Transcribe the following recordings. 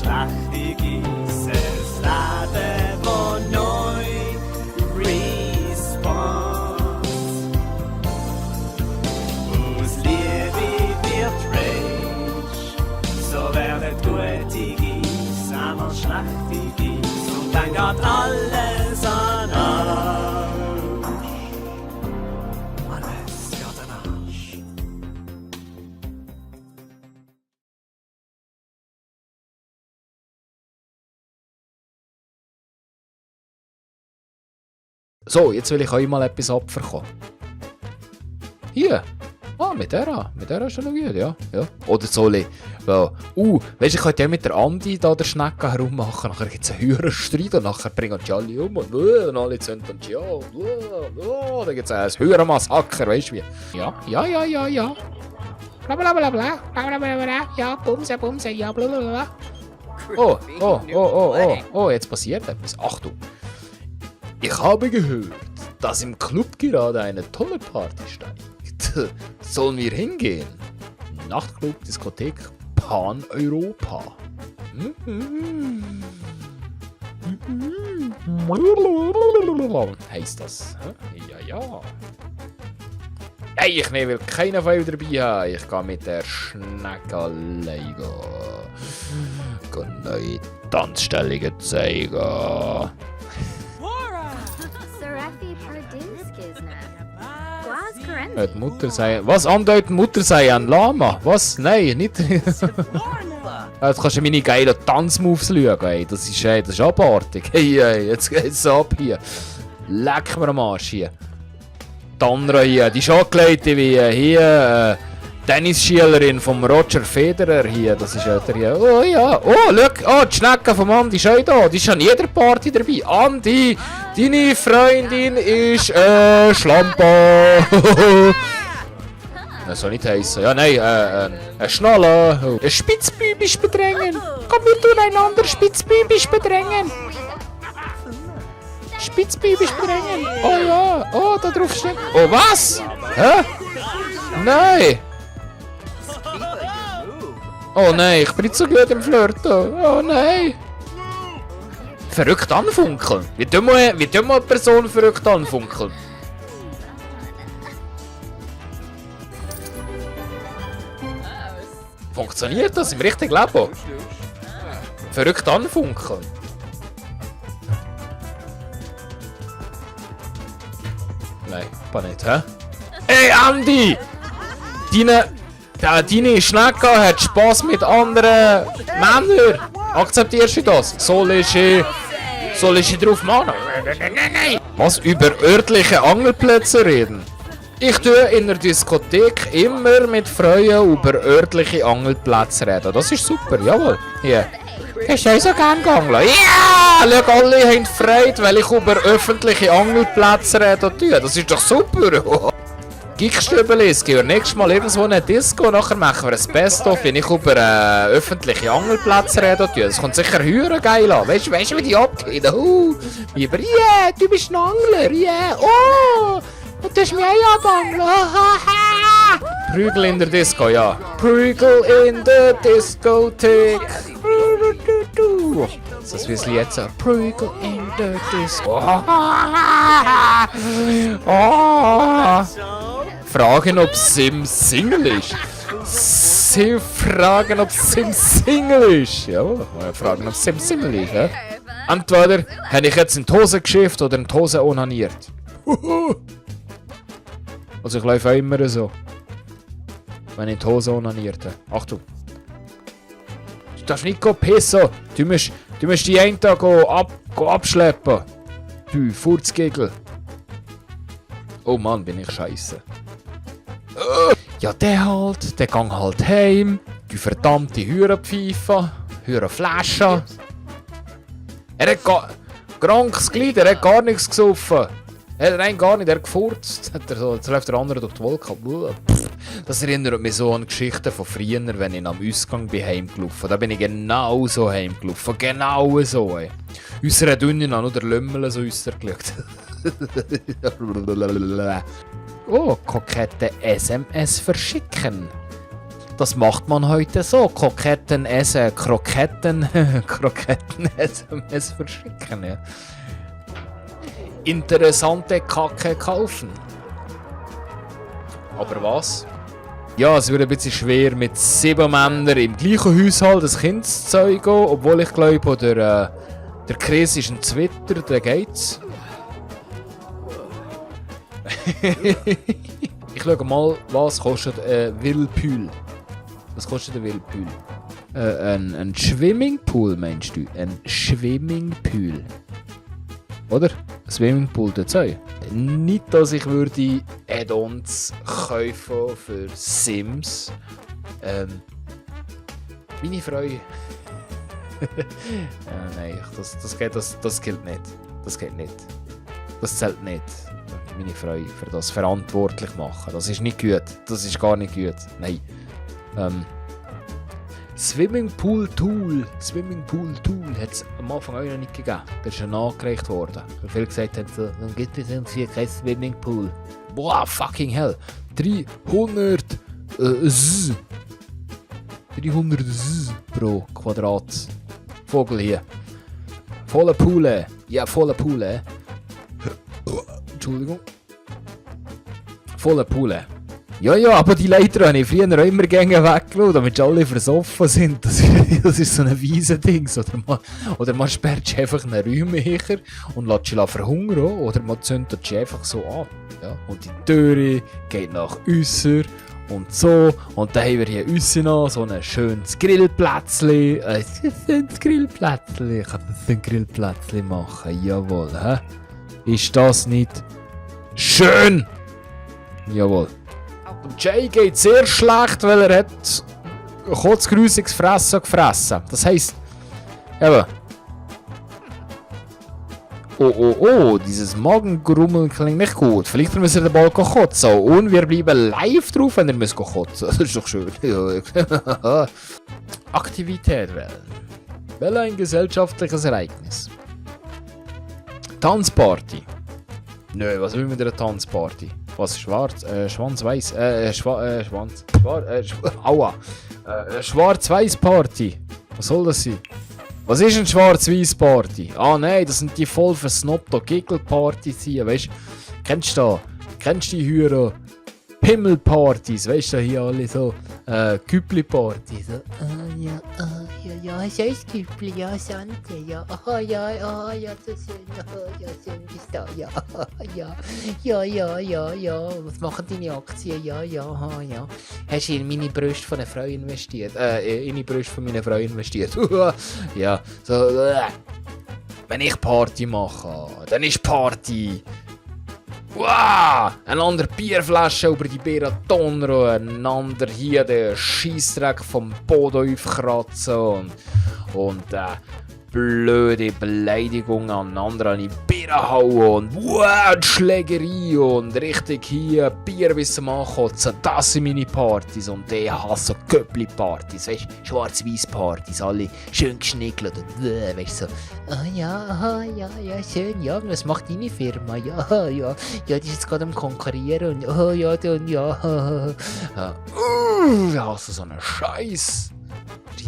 schlechte Geiss, es Leben, wo neu respawnt. Aus Liebe wird Rage, so werden gute Geiss einmal schlechte Geiss und dann geht alles an Arsch. Alles geht an Arsch. So, jetzt will ich euch mal etwas abverkommen. Hier. Ah, mit der ist schon noch gut, ja. Oder soll ich... Well, weißt du, ich könnte ja mit der Andi da der Schnecke herummachen. Nachher gibt es einen höheren Streit und nachher bringen die alle um und alle zünden die an. Dann gibt es ein höheres Massaker, weißt du wie? Ja. Blablabla, ja, Bumse, ja, blablabla. Oh, jetzt passiert etwas. Achtung. Ich habe gehört, dass im Club gerade eine tolle Party steigt. Sollen wir hingehen? Nachtclub, Diskothek, Pan-Europa. Heißt das? Ja. Hey, ich will keinen von euch dabei haben. Ich gehe mit der Schnecke alleine. Gehe neue Tanzstellungen zeigen. Die Mutter sei... Was andeutet die Mutter sei ein Lama? Was? Nein, nicht... Jetzt kannst du meine geilen Tanzmoves schauen, ey. Das ist abartig. Hey, jetzt geht's ab hier. Leck mir am Arsch hier. Die andere hier, die ist angelegt wie hier... Tennisschülerin vom Roger Federer hier, das ist jemand hier. Oh ja, schau, die Schnecke vom Andi ist auch da, die ist an jeder Party dabei. Andi, deine Freundin ist Schlampe. Das soll nicht heissen. Ja, nein, ein Schnalle. Ein Spitzbübisch bedrängen. Komm, wir tun einander Spitzbübisch bedrängen. Spitzbübisch bedrängen. Oh ja, oh, da drauf steht. Oh, was? Hä? Nein. Oh nein, ich bin nicht so gut im Flirten. Oh nein. Verrückt anfunkeln? Wie tun wir eine Person verrückt anfunkeln? Funktioniert das im richtigen Leben? Verrückt anfunkeln? Nein, aber nicht, hä? Hey Andi! Deine Schnecke hat Spass mit anderen Männern. Akzeptierst du das? Soll ich drauf machen? Nein. Was über örtliche Angelplätze reden? Ich tue in der Diskothek immer mit Freunden über örtliche Angelplätze reden. Das ist super, jawohl. Hier. Hast du auch so gern geangelt? Ja! Schau, alle haben Freude, weil ich über öffentliche Angelplätze rede. Das ist doch super. Geekstübelis, gehen wir nächstes Mal irgendwo in eine Disco und nachher machen wir ein Best-of, wenn ich über öffentliche Angelplätze rede. Das kommt sicher höher geil an. Weißt du, wie die abgehen? Über, yeah, du bist ein Angler, yeah, oh, und du hast mich auch angeangelt. Prügel in der Disco, ja. Prügel in der Diskothek. Das ist wie das Lied so. Prügel in der Disco. Fragen, ob Sim Single ist. Sie fragen, ob Sim Single ist. Ja, fragen, ob Sim Single ist. Ja? Entweder habe ich jetzt in die Hose geschifft oder in die Hose onaniert. Also ich laufe auch immer so. Wenn ich in die Hose onanierte. Achtung. Du darfst nicht pissen. Du musst die einen Tag abschleppen. Du Furzgegel. Oh Mann, bin ich scheiße. Ja, der gang halt heim. Die verdammte Hurenpfeife. Hurenflasche. Er hat krankes Glied, er hat gar nichts gesoffen. Er hat rein gar nicht, er hat gefurzt. Jetzt läuft der andere durch die Wolke. Das erinnert mich so an Geschichten von früher, wenn ich am Ausgang bin heimgelaufen. Da bin ich genau so heimgelaufen. Genau so. Ey. Unsere Dünnen haben nur der Lümmel so rausgeschaut. Oh, kokette SMS verschicken. das macht man heute so. Kroketten essen, Kroketten SMS verschicken, ja. Interessante Kacke kaufen. Aber was? Ja, es wird ein bisschen schwer mit 7 Männern im gleichen Haushalt ein Kind zu zeugen, obwohl ich glaube, der Chris ist ein Twitter, der geht's. Ich schaue mal, was kostet ein Whirlpool. Was kostet ein Whirlpool? Ein Swimmingpool, meinst du? Ein Swimmingpool. Oder? Ein Swimmingpool dazu. Nicht, dass ich würde Add-ons kaufen für Sims. Meine Frau... nein, das gilt nicht. Das geht nicht. Das zählt nicht. Meine Frau für das verantwortlich machen. Das ist nicht gut. Das ist gar nicht gut. Nein. Swimmingpool Tool hat es am Anfang auch noch nicht gegeben. Das ist ja nachgereicht worden. Weil viele gesagt haben, so, dann gibt es irgendwie kein Swimmingpool. Boah, fucking hell. 300 Z pro Quadrat. Vogel hier. Volle Pool. Ja, volle Pool. Entschuldigung. Volle Pool. Ja, aber die Leiter habe ich früher auch immer gerne weggelassen, damit alle versoffen sind. Das ist so ein weises Ding. Oder man sperrt einfach einen Räumehecher und lässt sie verhungern. Oder man zündet sie einfach so an. Ja? Und die Türe geht nach äusser und so. Und dann haben wir hier aussen noch so ein schönes Grillplätzchen. Ein schönes Grillplätzchen. Ich kann das ein Grillplätzchen machen. Jawohl. Hä? Ist das nicht schön? Jawohl. Und Jay geht sehr schlecht, weil er hat kurzgrüssiges Fressen gefressen. Das heisst, eben. Oh, dieses Magengrummeln klingt nicht gut. Vielleicht müssen wir den Ball kotzen. Und wir bleiben live drauf, wenn wir kotzen. Das ist doch schön. Aktivität wählen. Wähle ein gesellschaftliches Ereignis. Tanzparty. Nö, was will man mit einer Tanzparty? Was? Schwarz? Schwanz-Weiß? Schwanz? Aua! Schwarz-Weiß-Party. Was soll das sein? Was ist eine Schwarz-Weiß-Party? Ah nein, das sind die voll versnobten Giggle-Partys hier, weißt du? Kennst du die Hürer? Pimmelpartys, weißt du, hier alle so Küppli-Partys. So, ja, scheiß Küppli, ja, Sante, ja, ja, so schön, ja, schön bist du, ja, was machen deine Aktien, ja, hast du in meine Brüste von einer Frau investiert, in die Brüste von meiner Frau investiert, ja, so, wenn ich Party mache, dann ist Party. Wow! Ein anderer Bierflasche über die Beratonro, ein anderer hier den Scheissdreck vom Boden aufkratzen und blöde Beleidigung an einen anderen in die Birne hauen und wow, die Schlägerei und richtig hier Bier bis zum Ankotzen. Das sind meine Partys und ich hasse so Köppli-Partys, weißt du, Schwarz-Weiß-Partys, alle schön geschnickelt und weißt du, so, ja, schön, ja, was macht deine Firma, ja, die ist jetzt gerade am Konkurrieren und ja, ich hasse so einen Scheiß.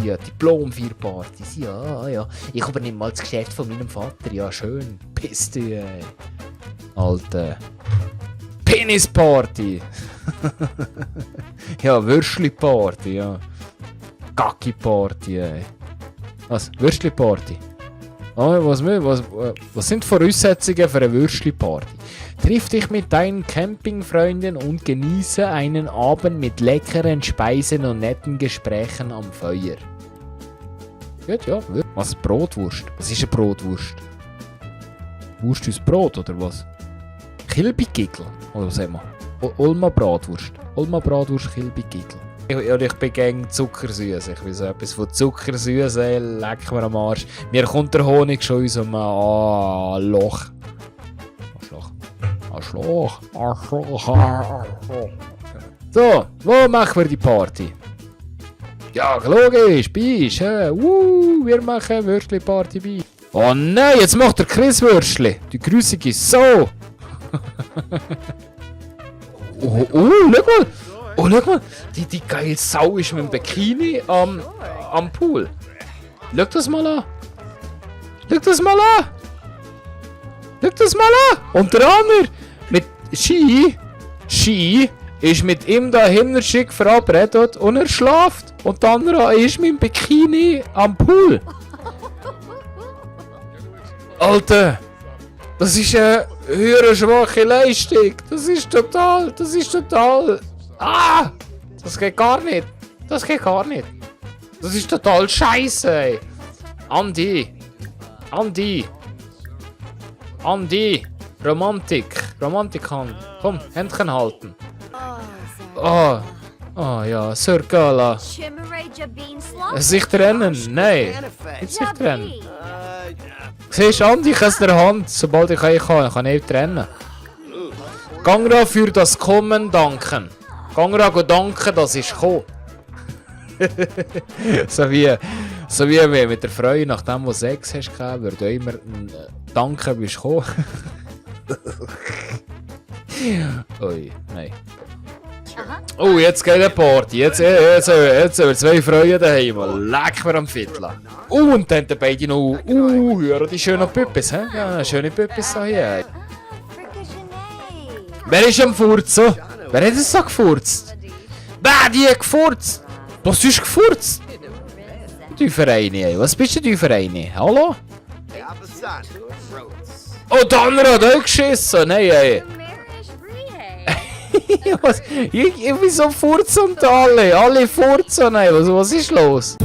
Hier, Diplom-Feierpartys, ja. Ich übernehme mal das Geschäft von meinem Vater, ja, schön. Piste, ey. Alte. Penisparty. Ja, Würstli-Party, ja. Gacki-Party, ey. Was? Würstli-Party? Oh, was sind die Voraussetzungen für eine Würstli-Party? Triff dich mit deinen Campingfreunden und genieße einen Abend mit leckeren Speisen und netten Gesprächen am Feuer. Gut, ja. Was? Brotwurst? Was ist eine Brotwurst? Wurst aus Brot, oder was? Kilbigigel? Oder was sagen wir? Olma Bratwurst. Olma Bratwurst, Kilbigigel. Ich bin gegen Zuckersüß. Ich will so etwas von Zuckersüß, leck mir am Arsch. Mir kommt der Honig schon aus dem Loch. Arschloch. So, wo machen wir die Party? Ja, logisch, bist wir machen Würstli-Party bei. Oh nein, jetzt macht der Chris Würstli. Die Grüßung ist so. Schau mal. Oh, schau mal, die geile Sau ist mit dem Bikini am Pool. Schau das mal an. Schau das mal an. Schau das mal an. Und der andere mit Ski ist mit ihm da himmelschick verabredet und er schlaft. Und der andere ist mit dem Bikini am Pool. Alter, das ist eine höhere schwache Leistung. Das ist total. Ah! Das geht gar nicht. Das geht gar nicht. Das ist total scheiße, ey. Andi. Romantikhand. Komm, Händchen halten. Oh ja, Circala. Sich trennen? Nein. Nicht sich trennen. Siehst du, Andi, ich habe es in der Hand. Sobald ich kann ich trennen. Gangra für das Kommen danken. Gangra go danken, das ist gekommen. so wie mit der Frau, nachdem du Sex hast, würde du immer danken, bist du gekommen. Ui, nein. Oh, jetzt geht eine Party. Jetzt haben wir zwei Freunde daheim. Leck mir am Viertel. Und dann die beiden noch. Hören die schönen Püppis, hä? Ja, schöne Püppis hier. Wer ist am Furzen? Wer hat es so gefurzt? Wer die hat gefurzt? Was ist gefurzt? Du Vereine, ey. Was bist du für eine? Hallo? Oh, der andere hat auch geschissen. Nein, ey. Wieso furzen alle? Alle furzen, ey. Was ist los?